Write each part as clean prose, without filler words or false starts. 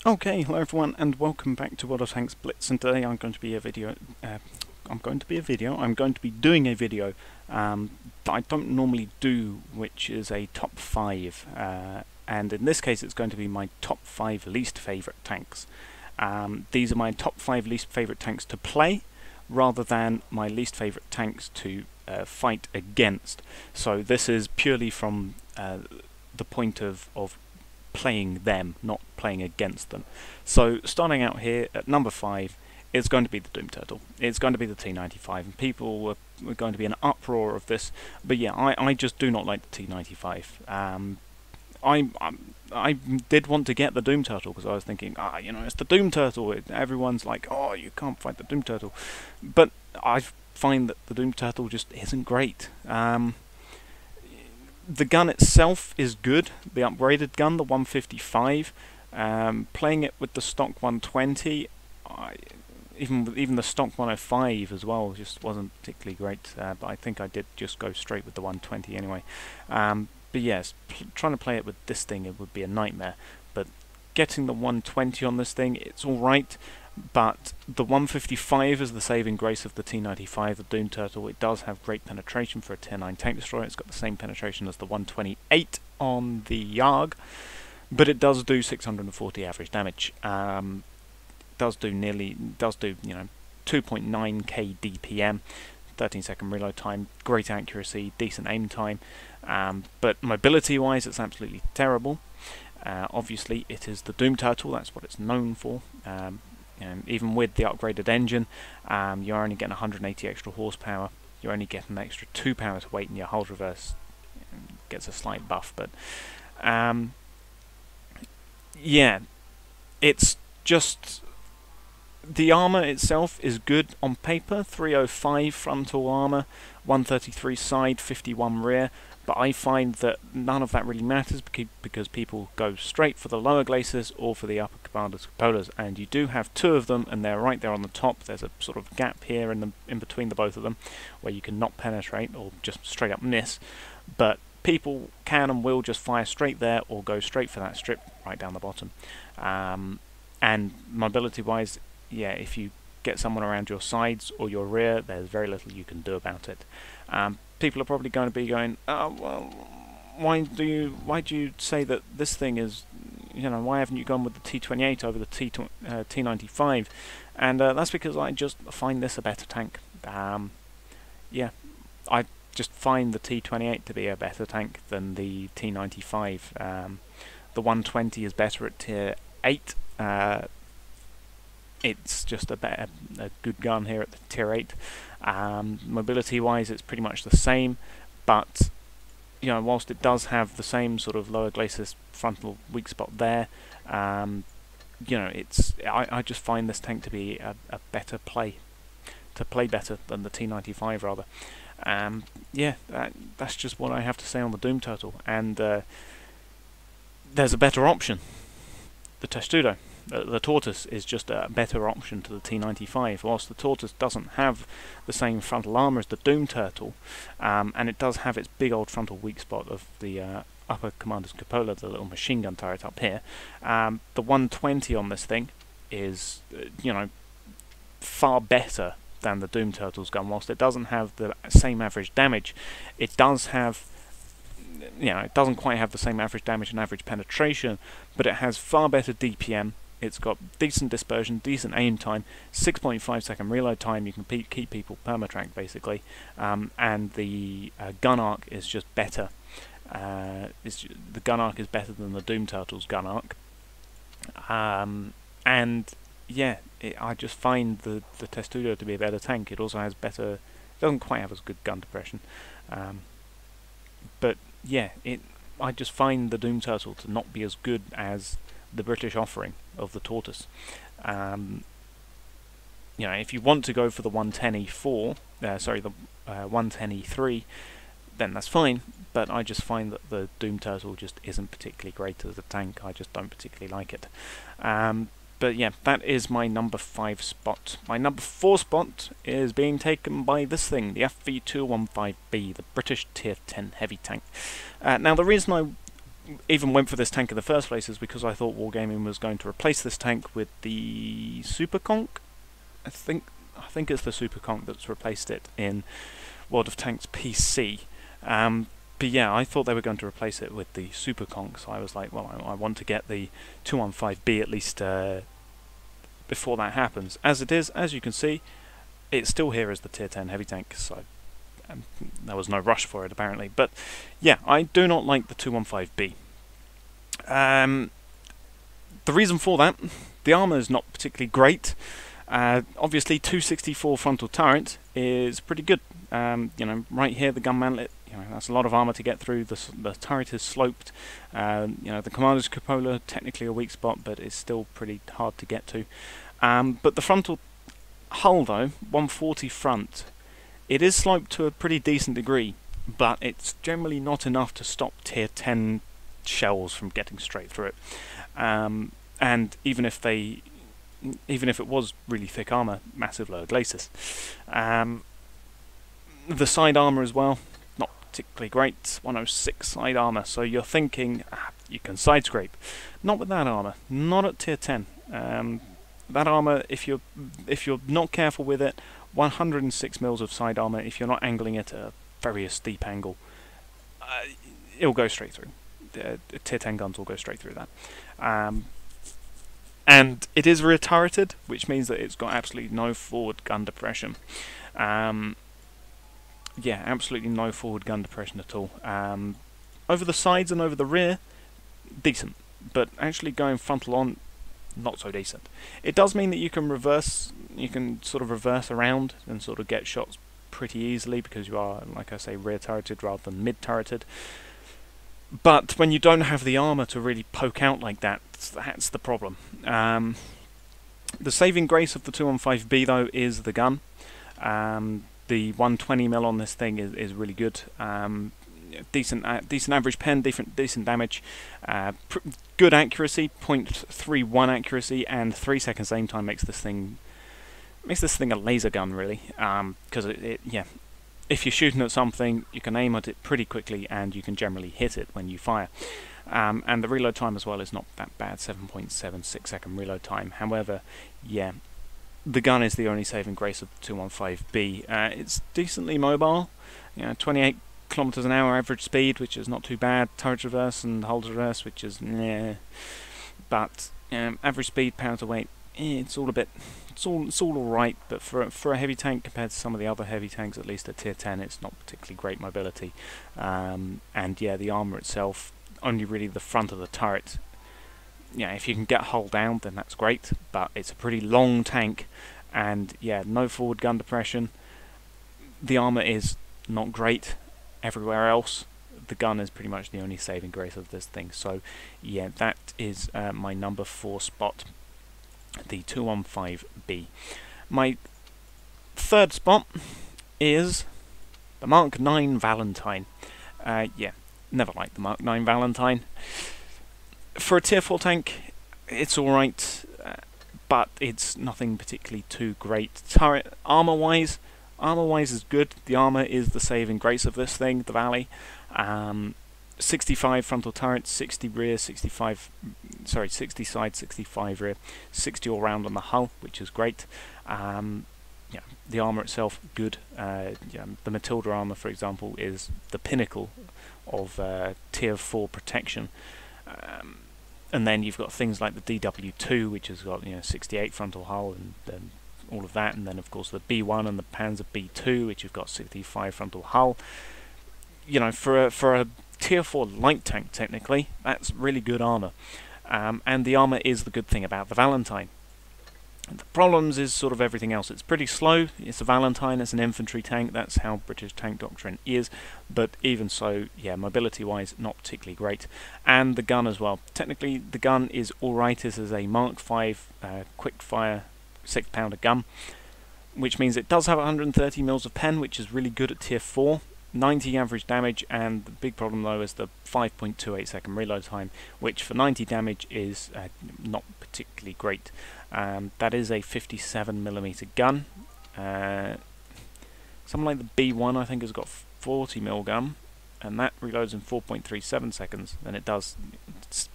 Okay, hello everyone, and welcome back to World of Tanks Blitz. And today I'm going to be doing a video that I don't normally do, which is a top 5. And in this case, it's going to be my top 5 least favourite tanks. These are my top 5 least favourite tanks to play, rather than my least favourite tanks to fight against. So this is purely from the point of playing them, not playing against them. So starting out here at number 5, it's going to be the Doom Turtle. It's going to be the T95, and people were going to be an uproar of this. But yeah, I just do not like the T95. I did want to get the Doom Turtle because I was thinking, it's the Doom Turtle. Everyone's like, oh, you can't fight the Doom Turtle. But I find that the Doom Turtle just isn't great. The gun itself is good, the upgraded gun, the 155. Playing it with the stock 120, even the stock 105 as well, just wasn't particularly great. But I think I did just go straight with the 120 anyway. But yes, trying to play it with this thing, it would be a nightmare. But getting the 120 on this thing, it's alright. But the 155 is the saving grace of the T95, the Doom Turtle. It does have great penetration for a Tier 9 tank destroyer. It's got the same penetration as the 128 on the Yarg, but it does do 640 average damage. Does do 2.9k DPM, 13-second reload time, great accuracy, decent aim time. But mobility-wise, it's absolutely terrible. Obviously, it is the Doom Turtle. That's what it's known for. Even with the upgraded engine, you're only getting 180 extra horsepower. You're only getting an extra 2 power to weight, and your hull reverse gets a slight buff. But yeah, it's just the armor itself is good on paper. 305 frontal armor, 133 side, 51 rear. But I find that none of that really matters because people go straight for the lower glaciers or for the upper commanders cupolas, and you do have 2 of them, and they're right there on the top. There's a sort of gap here in between the both of them where you can not penetrate or just straight up miss. But people can and will just fire straight there or go straight for that strip right down the bottom. And mobility wise, yeah, if you get someone around your sides or your rear, there's very little you can do about it. People are probably going to be going, oh, well, why do you say that this thing is, why haven't you gone with the T28 over the T95? And that's because I just find this a better tank. Yeah, I just find the T28 to be a better tank than the T95. The 120 is better at Tier 8. It's just a good gun here at the Tier 8. Mobility wise, it's pretty much the same, but whilst it does have the same sort of lower glacis frontal weak spot there, I just find this tank to be a better play, better than the T95 rather. Yeah, that's just what I have to say on the Doom Turtle. And there's a better option, the Testudo. The Tortoise is just a better option to the T95. Whilst the Tortoise doesn't have the same frontal armour as the Doom Turtle, and it does have its big old frontal weak spot of the upper commander's cupola, the little machine gun turret up here, the 120 on this thing is, far better than the Doom Turtle's gun. Whilst it doesn't have the same average damage, it does have, it doesn't quite have the same average damage and average penetration, but it has far better DPM. It's got decent dispersion, decent aim time, 6.5 second reload time. You can keep people permatrack basically, and the gun arc is just better. The gun arc is better than the Doom Turtle's gun arc, and yeah, I just find the Testudo to be a better tank. It also has better. It doesn't quite have as good gun depression, but yeah, I just find the Doom Turtle to not be as good as the British offering of the Tortoise. If you want to go for the 110E4, the 110E3, then that's fine. But I just find that the Doom Turtle just isn't particularly great as a tank. I just don't particularly like it. But yeah, that is my number 5 spot. My number 4 spot is being taken by this thing, the FV215B, the British Tier 10 heavy tank. Now the reason I even went for this tank in the first place is because I thought Wargaming was going to replace this tank with the Super Conch. I think it's the Super Conch that's replaced it in World of Tanks PC. But yeah, I thought they were going to replace it with the Super Conch, so I was like, well, I want to get the 215B at least before that happens. As it is, as you can see, it's still here as the Tier 10 heavy tank, so there was no rush for it apparently. But yeah, I do not like the 215B. The reason for that, the armour is not particularly great. Obviously 264 frontal turret is pretty good. You know, right here the gun mantlet, you know, that's a lot of armour to get through. The turret is sloped. You know, the commander's cupola, technically a weak spot, but it's still pretty hard to get to. But the frontal hull though, 140 front, it is sloped to a pretty decent degree, but it's generally not enough to stop Tier 10 shells from getting straight through it. And even if it was really thick armour, massive lower glacis. The side armour as well, not particularly great, 106 side armour, so you're thinking, you can side scrape. Not with that armour, not at Tier 10. That armour, if you're not careful with it, 106 mils of side armour, if you're not angling it at a very steep angle, it'll go straight through. Tier 10 guns will go straight through that. And it is rear turreted, which means that it's got absolutely no forward gun depression. Yeah, absolutely no forward gun depression at all. Over the sides and over the rear, decent, but actually going frontal on, not so decent. It does mean that you can sort of reverse around and sort of get shots pretty easily because you are, like I say, rear turreted rather than mid turreted. But when you don't have the armour to really poke out like that, that's the problem. The saving grace of the 215B though is the gun. The 120mm on this thing is really good. Decent average pen, decent damage, good accuracy, 0.31 accuracy, and 3 seconds aim time makes this thing a laser gun really. Because yeah, if you're shooting at something, you can aim at it pretty quickly, and you can generally hit it when you fire. And the reload time as well is not that bad, 7.76 second reload time. However, yeah, the gun is the only saving grace of 215B. It's decently mobile, you know, 28 kilometers an hour average speed, which is not too bad. Turret reverse and hull reverse, which is nah. But average speed, pound to weight, it's all alright. But for a heavy tank compared to some of the other heavy tanks, at least at Tier 10, it's not particularly great mobility. And yeah, the armour itself, only really the front of the turret. Yeah, if you can get hull down, then that's great. But it's a pretty long tank, and yeah, no forward gun depression. The armour is not great. Everywhere else, the gun is pretty much the only saving grace of this thing. So yeah, that is my number 4 spot, the 215B. My third spot is the Mark 9 Valentine. Yeah, never liked the Mark 9 Valentine. For a Tier 4 tank, it's alright, but it's nothing particularly too great. Turret armour-wise is good. The armour is the saving grace of this thing, the Valley. 65 frontal turret, 60 rear, 60 side, 65 rear, 60 all round on the hull, which is great. Yeah, the armour itself, good. Yeah, the Matilda armour, for example, is the pinnacle of Tier 4 protection. And then you've got things like the DW2, which has got 68 frontal hull and all of that, and then of course the B1 and the Panzer B2, which have got 65 frontal hull. You know, for a Tier 4 light tank, technically, that's really good armour. And the armour is the good thing about the Valentine. The problems is sort of everything else. It's pretty slow. It's a Valentine. It's an infantry tank. That's how British tank doctrine is. But even so, yeah, mobility-wise, not particularly great. And the gun as well. Technically, the gun is alright. This is a Mark 5 quick-fire 6-pounder gun, which means it does have 130 mils of pen, which is really good at Tier 4. 90 average damage, and the big problem though is the 5.28 second reload time, which for 90 damage is not particularly great. That is a 57mm gun. Something like the B1 I think has got 40mm gun. and that reloads in 4.37 seconds, and it does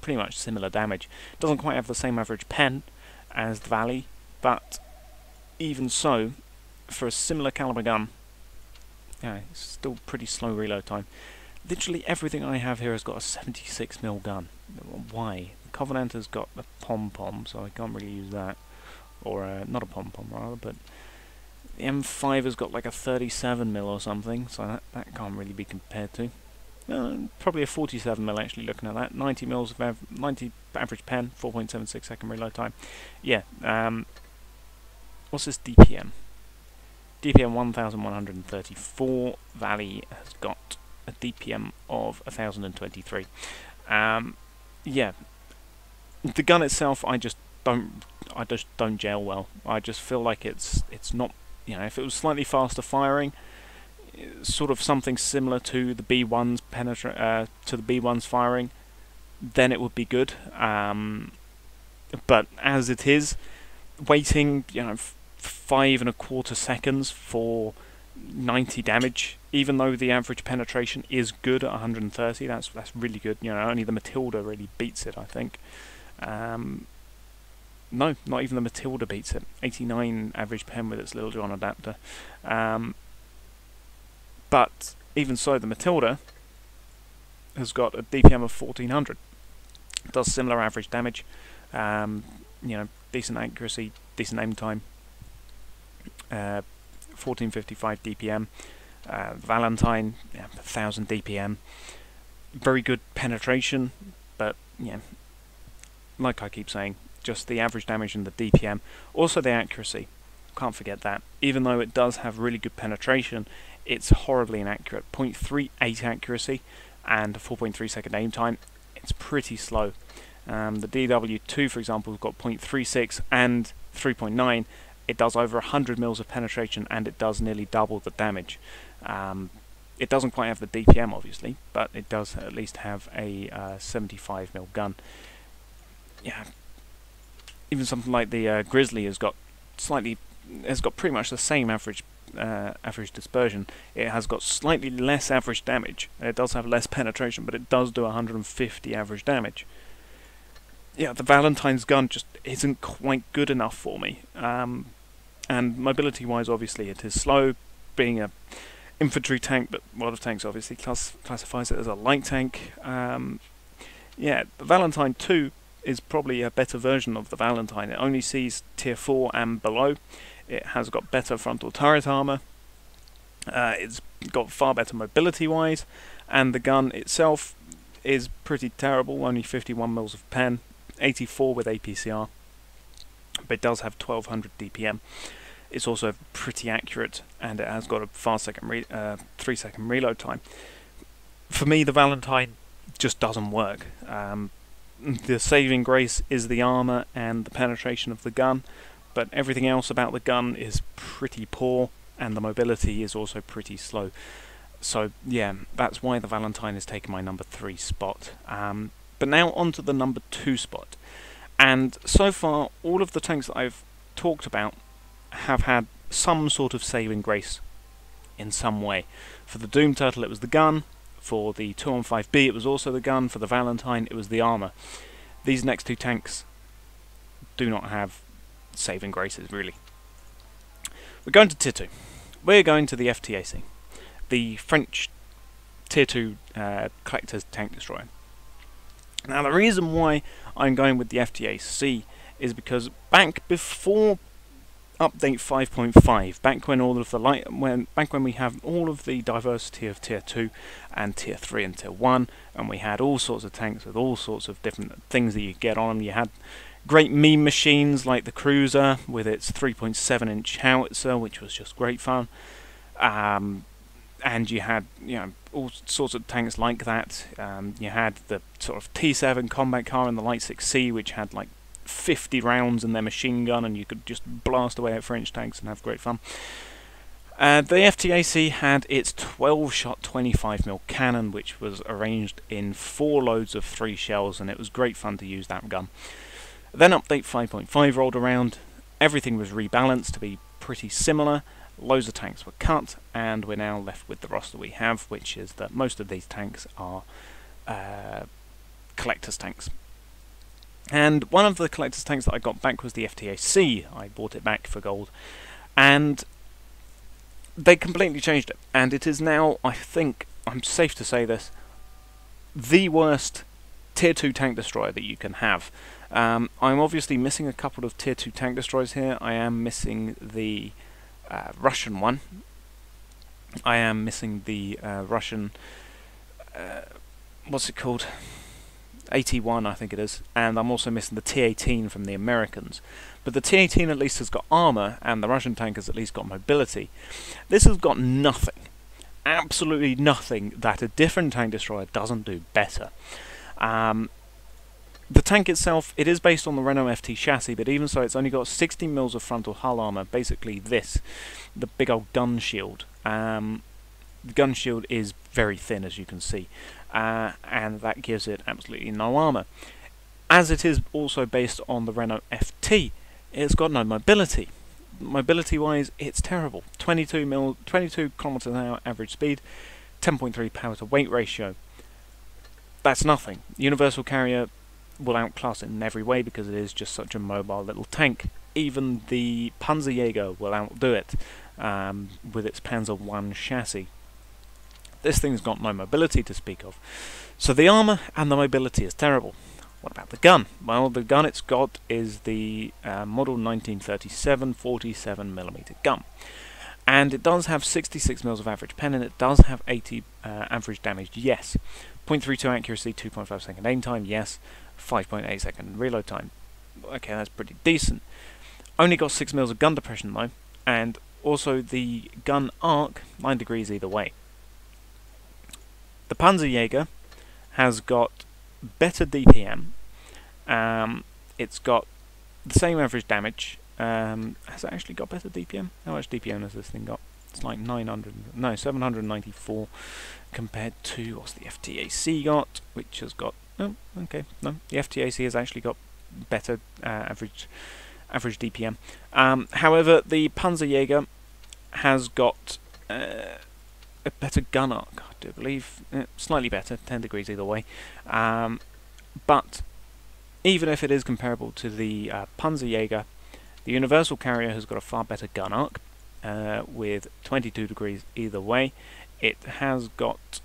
pretty much similar damage. It doesn't quite have the same average pen as the Valley, but even so, for a similar caliber gun, yeah, it's still pretty slow reload time. Literally everything I have here has got a 76mm gun. Why? The Covenanter's got a pom-pom, so I can't really use that. Or, not a pom-pom rather, but the M5 has got like a 37mm or something, so that can't really be compared to. Probably a 47mm actually, looking at that. 90mm of 90 average pen, 4.76 second reload time. Yeah, what's this DPM? DPM 1134. Valley has got a DPM of 1023. Yeah, the gun itself, I just don't gel well. I just feel like it's not, you know, if it was slightly faster firing, sort of something similar to the B1's to the B1's firing, then it would be good. But as it is, waiting, you know, 5.25 seconds for 90 damage, even though the average penetration is good at 130, that's really good. You know, only the Matilda really beats it, I think. No, not even the Matilda beats it. 89 average pen with its Little John adapter. But even so, the Matilda has got a DPM of 1400. It does similar average damage. You know, decent accuracy, decent aim time. 1455 DPM. Valentine, yeah, 1000 DPM. Very good penetration, but yeah, like I keep saying, just the average damage and the DPM. Also the accuracy, can't forget that. Even though it does have really good penetration, it's horribly inaccurate. 0.38 accuracy and 4.3 second aim time. It's pretty slow. The DW2, for example, has got 0.36 and 3.9. It does over 100 mils of penetration, and it does nearly double the damage. It doesn't quite have the DPM, obviously, but it does at least have a 75mm gun. Yeah, even something like the Grizzly has got pretty much the same average dispersion. It has got slightly less average damage. It does have less penetration, but it does do 150 average damage. Yeah, the Valentine's gun just isn't quite good enough for me. And mobility-wise, obviously, it is slow, being a infantry tank, but World of Tanks obviously classifies it as a light tank. Yeah, the Valentine 2 is probably a better version of the Valentine. It only sees tier 4 and below. It has got better frontal turret armor. It's got far better mobility-wise, and the gun itself is pretty terrible. Only 51 mils of pen, 84 with APCR, but it does have 1200 DPM. It's also pretty accurate, and it has got a fast 3-second reload time. For me, the Valentine just doesn't work. The saving grace is the armor and the penetration of the gun, but everything else about the gun is pretty poor, and the mobility is also pretty slow. So yeah, that's why the Valentine has taken my number 3 spot. But now on to the number 2 spot. And so far, all of the tanks that I've talked about have had some sort of saving grace in some way. For the Doom Turtle, it was the gun. For the 215B, it was also the gun. For the Valentine, it was the armor. These next 2 tanks do not have saving graces, really. We're going to Tier 2. We're going to the FTAC, the French Tier 2 Collector's Tank Destroyer. Now, the reason why I'm going with the FTAC is because back before update 5.5, back when we have all of the diversity of Tier 2 and Tier 3 and Tier 1, and we had all sorts of tanks with all sorts of different things that you get on them. You had great meme machines like the Cruiser with its 3.7-inch howitzer, which was just great fun. And you had, you know, all sorts of tanks like that. You had the sort of T7 combat car and the Light 6C, which had like 50 rounds in their machine gun, and you could just blast away at French tanks and have great fun. The FTAC had its 12-shot 25mm cannon, which was arranged in 4 loads of 3 shells, and it was great fun to use that gun. Then update 5.5 rolled around. Everything was rebalanced to be pretty similar. loads of tanks were cut, and we're now left with the roster we have, which is that most of these tanks are collector's tanks. And one of the collector's tanks that I got back was the FTAC. I bought it back for gold, and they completely changed it, and it is now, I think, I'm safe to say this, the worst Tier 2 tank destroyer that you can have. I'm obviously missing a couple of Tier 2 tank destroyers here. I am missing the Russian one. I am missing the Russian, what's it called? 81, I think it is, and I'm also missing the T-18 from the Americans. But the T-18 at least has got armour, and the Russian tank has at least got mobility. This has got nothing, absolutely nothing, that a different tank destroyer doesn't do better. The tank itself, it is based on the Renault FT chassis, but even so, it's only got 60 mils of frontal hull armour, basically this, the big old gun shield. The gun shield is very thin, as you can see, and that gives it absolutely no armour. As it is also based on the Renault FT, it's got no mobility. Mobility-wise, it's terrible. 22 kilometers an hour average speed, 10.3 power to weight ratio. That's nothing. Universal Carrier will outclass it in every way because it is just such a mobile little tank. Even the Panzerjäger will outdo it with its Panzer I chassis. This thing's got no mobility to speak of. So the armour and the mobility is terrible. What about the gun? Well, the gun it's got is the model 1937 47mm gun. And it does have 66 mils of average pen, and it does have 80 average damage, yes. 0.32 accuracy, 2.5 second aim time, yes. 5.8 second reload time. Okay, that's pretty decent. Only got 6 mils of gun depression though, and also the gun arc, 9 degrees either way. The Panzerjäger has got better DPM. It's got the same average damage. Has it actually got better DPM? How much DPM has this thing got? It's like 794 compared to, what's the FTAC got, which has got, oh, okay, no, the FTAC has actually got better average DPM. However, the Panzerjäger has got a better gun arc, I do believe, slightly better, 10 degrees either way, but even if it is comparable to the Panzerjäger, the Universal Carrier has got a far better gun arc, with 22 degrees either way. It has got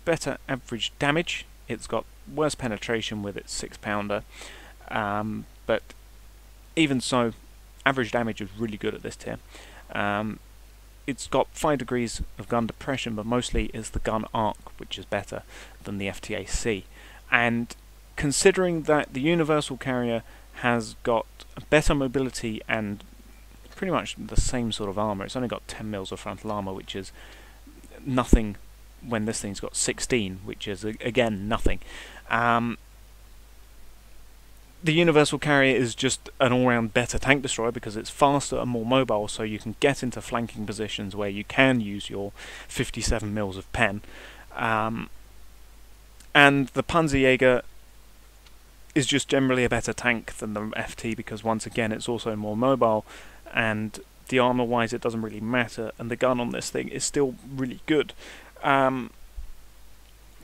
better average damage. It's got worse penetration with its 6-pounder, but even so, average damage is really good at this tier. It's got 5 degrees of gun depression, but mostly it's the gun arc which is better than the FTAC. And considering that the Universal Carrier has got better mobility and pretty much the same sort of armour, it's only got 10 mils of frontal armour, which is nothing when this thing's got 16, which is again nothing. The Universal Carrier is just an all-round better tank destroyer because it's faster and more mobile, so you can get into flanking positions where you can use your 57 mils of pen. And the Panzerjäger is just generally a better tank than the FT because once again it's also more mobile, and the armour-wise it doesn't really matter, and the gun on this thing is still really good.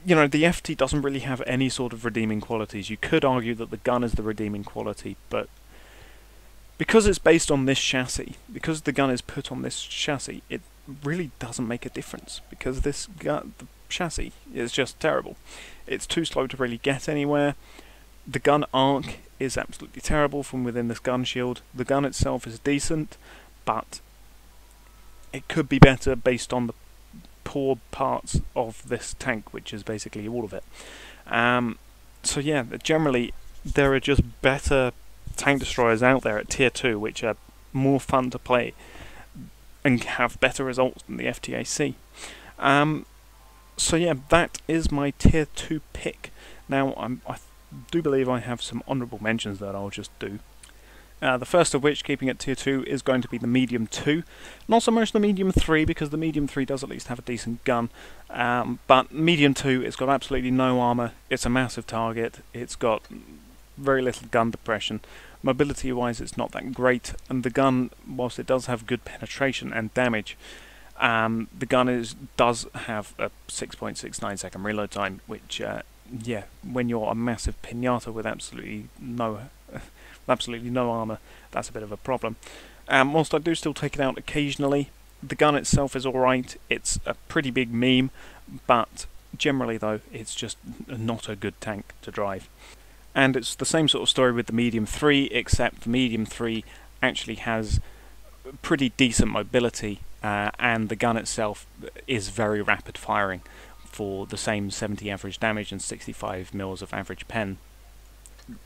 You know, the FT doesn't really have any sort of redeeming qualities. You could argue that the gun is the redeeming quality, but because it's based on this chassis, because the gun is put on this chassis, it really doesn't make a difference, because this gun, the chassis is just terrible. It's too slow to really get anywhere. The gun arc is absolutely terrible from within this gun shield. The gun itself is decent, but it could be better based on the poor parts of this tank, which is basically all of it. So yeah, generally there are just better tank destroyers out there at tier 2 which are more fun to play and have better results than the FTAC. So yeah, that is my tier 2 pick. Now I do believe I have some honourable mentions that I'll just do. The first of which, keeping at tier 2, is going to be the medium 2. Not so much the medium 3, because the medium 3 does at least have a decent gun. But medium 2, it's got absolutely no armour, it's a massive target, it's got very little gun depression. Mobility wise it's not that great, and the gun, whilst it does have good penetration and damage, the gun does have a 6.69 second reload time, which yeah, when you're a massive pinata with absolutely no armour, that's a bit of a problem. Whilst I do still take it out occasionally, the gun itself is alright. It's a pretty big meme, but generally though, it's just not a good tank to drive. And it's the same sort of story with the Medium 3, except the Medium 3 actually has pretty decent mobility, and the gun itself is very rapid firing for the same 70 average damage and 65 mils of average pen.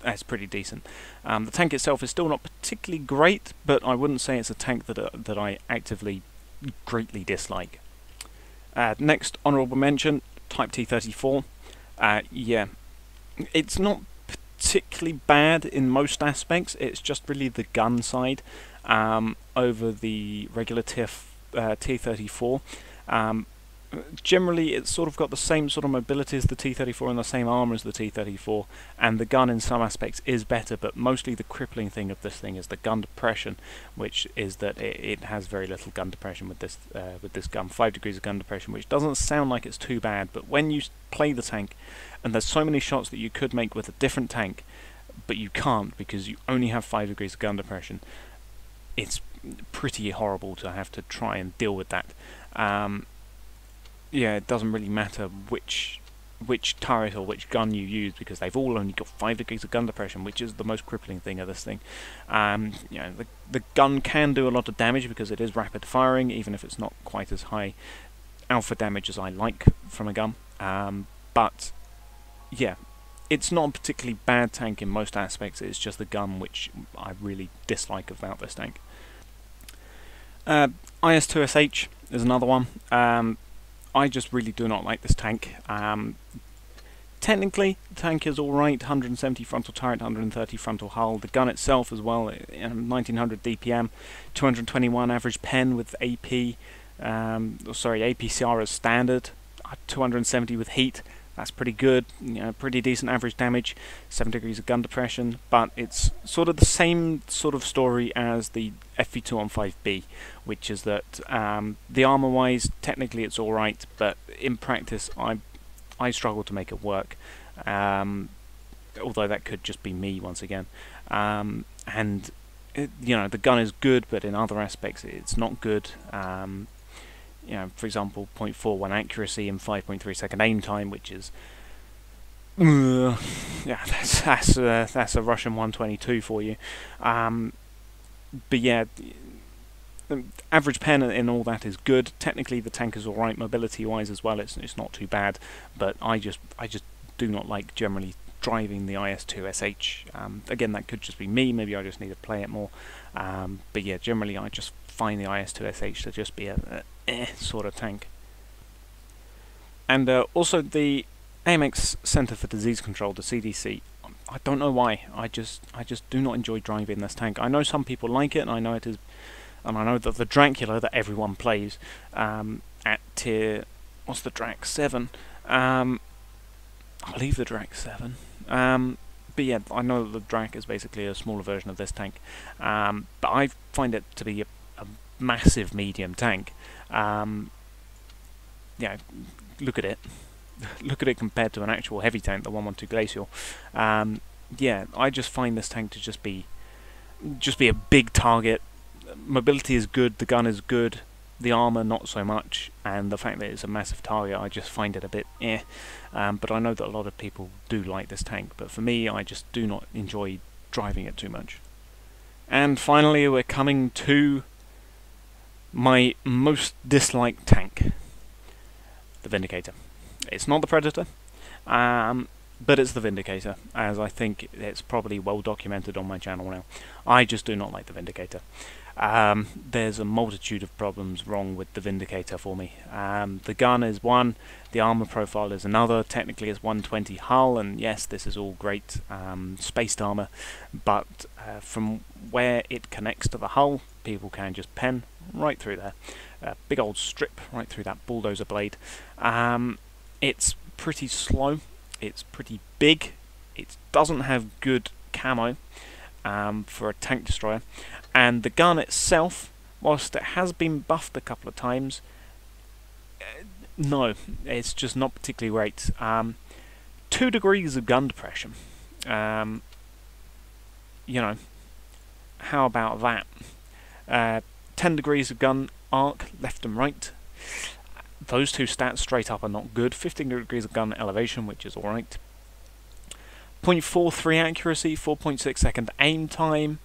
That's pretty decent. The tank itself is still not particularly great, but I wouldn't say it's a tank that I actively greatly dislike. Next honourable mention, Type T34. Yeah, it's not particularly bad in most aspects. It's just really the gun side over the regular T34. Generally, it's sort of got the same sort of mobility as the T34 and the same armour as the T34, and the gun in some aspects is better, but mostly the crippling thing of this thing is the gun depression, which is that it has very little gun depression with this gun, 5 degrees of gun depression, which doesn't sound like it's too bad, but when you play the tank, and there's so many shots that you could make with a different tank, but you can't because you only have 5 degrees of gun depression, it's pretty horrible to have to try and deal with that. Yeah, it doesn't really matter which turret or which gun you use, because they've all only got 5 degrees of gun depression, which is the most crippling thing of this thing. You know, the gun can do a lot of damage because it is rapid firing, even if it's not quite as high alpha damage as I like from a gun. But yeah, it's not a particularly bad tank in most aspects. It's just the gun which I really dislike about this tank. IS-2SH is another one. I just really do not like this tank. Technically, the tank is alright, 170 frontal turret, 130 frontal hull. The gun itself as well, 1900 DPM, 221 average pen with AP, APCR as standard, 270 with heat. That's pretty good, you know, pretty decent average damage, 7 degrees of gun depression, but it's sort of the same sort of story as the FV215B, which is that the armor-wise, technically it's alright, but in practice I struggle to make it work, although that could just be me once again. And you know, the gun is good, but in other aspects it's not good. You know, for example, 0.41 accuracy and 5.3 second aim time, which is yeah, that's a Russian 122 for you. But yeah, average pen and all that is good. Technically, the tank is alright, mobility-wise as well. It's not too bad, but I just do not like generally driving the IS-2SH. Again, that could just be me. Maybe I just need to play it more. But yeah, generally I just find the IS-2SH to just be a sort of tank. And also the AMX Centre for Disease Control, the CDC. I don't know why. I just do not enjoy driving this tank. I know some people like it, and I know it is, and I know that the Dracula that everyone plays at tier, what's the Drac 7? I believe the Drac 7. But yeah, I know that the Drac is basically a smaller version of this tank. But I find it to be a massive medium tank. Yeah, look at it. Look at it compared to an actual heavy tank, the 112 Glacial. Yeah, I just find this tank to just be a big target. Mobility is good, the gun is good, the armor not so much, and the fact that it's a massive target, I just find it a bit eh. But I know that a lot of people do like this tank, but for me, I just do not enjoy driving it too much. And finally, we're coming to my most disliked tank, the Vindicator. It's not the Predator, but it's the Vindicator, as I think it's probably well documented on my channel now. I just do not like the Vindicator. There's a multitude of problems wrong with the Vindicator for me. The gun is one, the armor profile is another. Technically it's 120 hull, and yes, this is all great spaced armor, but from where it connects to the hull, people can just pen right through there. Big old strip right through that bulldozer blade. It's pretty slow, it's pretty big, it doesn't have good camo for a tank destroyer. And the gun itself, whilst it has been buffed a couple of times, no, it's just not particularly great. 2 degrees of gun depression. You know, how about that? 10 degrees of gun arc, left and right. Those 2 stats straight up are not good. 15 degrees of gun elevation, which is alright. 0.43 accuracy, 4.6 second aim time.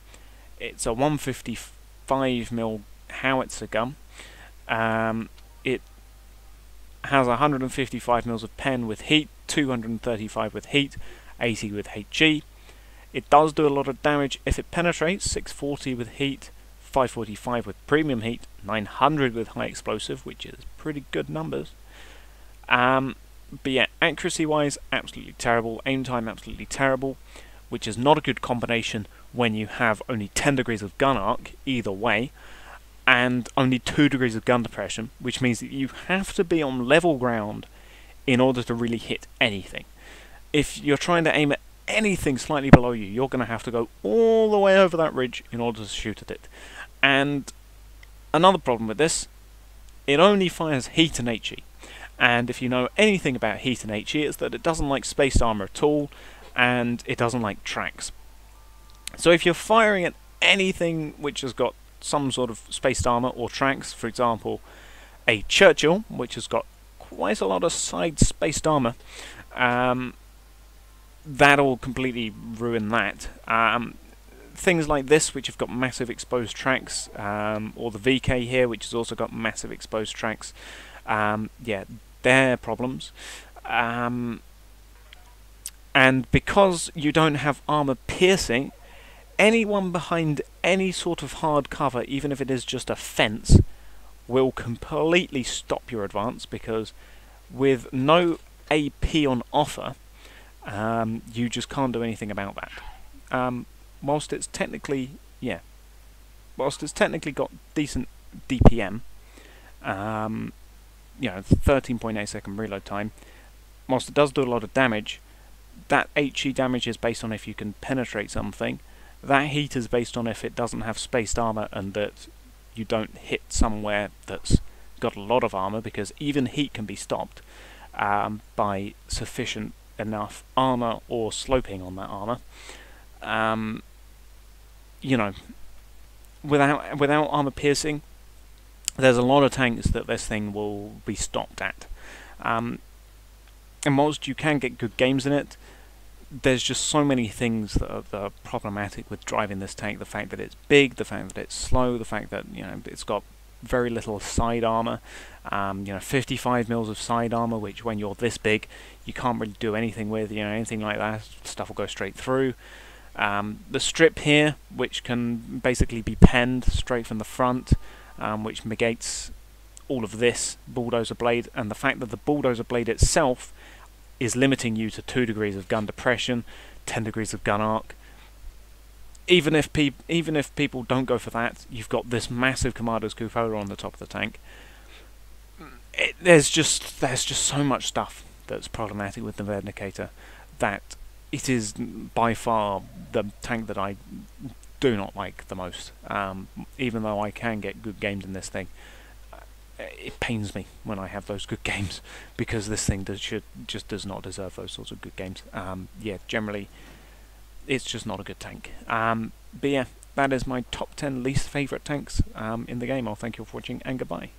It's a 155mm howitzer gun. It has 155 mils of pen with heat, 235 with heat, 80 with HG. It does do a lot of damage if it penetrates, 640 with heat, 545 with premium heat, 900 with high explosive, which is pretty good numbers. But yeah, accuracy wise, absolutely terrible, aim time absolutely terrible, which is not a good combination when you have only 10 degrees of gun arc either way, and only 2 degrees of gun depression, which means that you have to be on level ground in order to really hit anything. If you're trying to aim at anything slightly below you, you're going to have to go all the way over that ridge in order to shoot at it. And another problem with this, it only fires heat and HE. And if you know anything about heat and HE, it's that it doesn't like spaced armor at all, and it doesn't like tracks. So if you're firing at anything which has got some sort of spaced armor or tracks, for example, a Churchill, which has got quite a lot of side spaced armor, that'll completely ruin that. Things like this, which have got massive exposed tracks, or the VK here, which has also got massive exposed tracks, yeah, they're problems. And because you don't have armor piercing, anyone behind any sort of hard cover, even if it is just a fence, will completely stop your advance, because with no AP on offer, you just can't do anything about that. Whilst it's technically, yeah, whilst it's technically got decent DPM, you know, 13.8 second reload time, whilst it does do a lot of damage, that HE damage is based on if you can penetrate something. That heat is based on if it doesn't have spaced armor and that you don't hit somewhere that's got a lot of armor, because even heat can be stopped by sufficient enough armor or sloping on that armor. You know, without armor piercing, there's a lot of tanks that this thing will be stopped at. And whilst you can get good games in it, there's just so many things that are problematic with driving this tank. The fact that it's big, the fact that it's slow, the fact that, you know, it's got very little side armor. You know, 55 mils of side armor, which when you're this big, you can't really do anything with. You know, anything like that, stuff will go straight through. The strip here, which can basically be penned straight from the front, which negates all of this bulldozer blade, and the fact that the bulldozer blade itself is limiting you to 2 degrees of gun depression, 10 degrees of gun arc. Even if people don't go for that, you've got this massive Commander's cupola on the top of the tank. There's just so much stuff that's problematic with the Vindicator that it is by far the tank that I do not like the most. Even though I can get good games in this thing, it pains me when I have those good games, because this thing just does not deserve those sorts of good games. Yeah, generally, it's just not a good tank. But yeah, that is my top 10 least favourite tanks in the game. I'll thank you all for watching, and goodbye.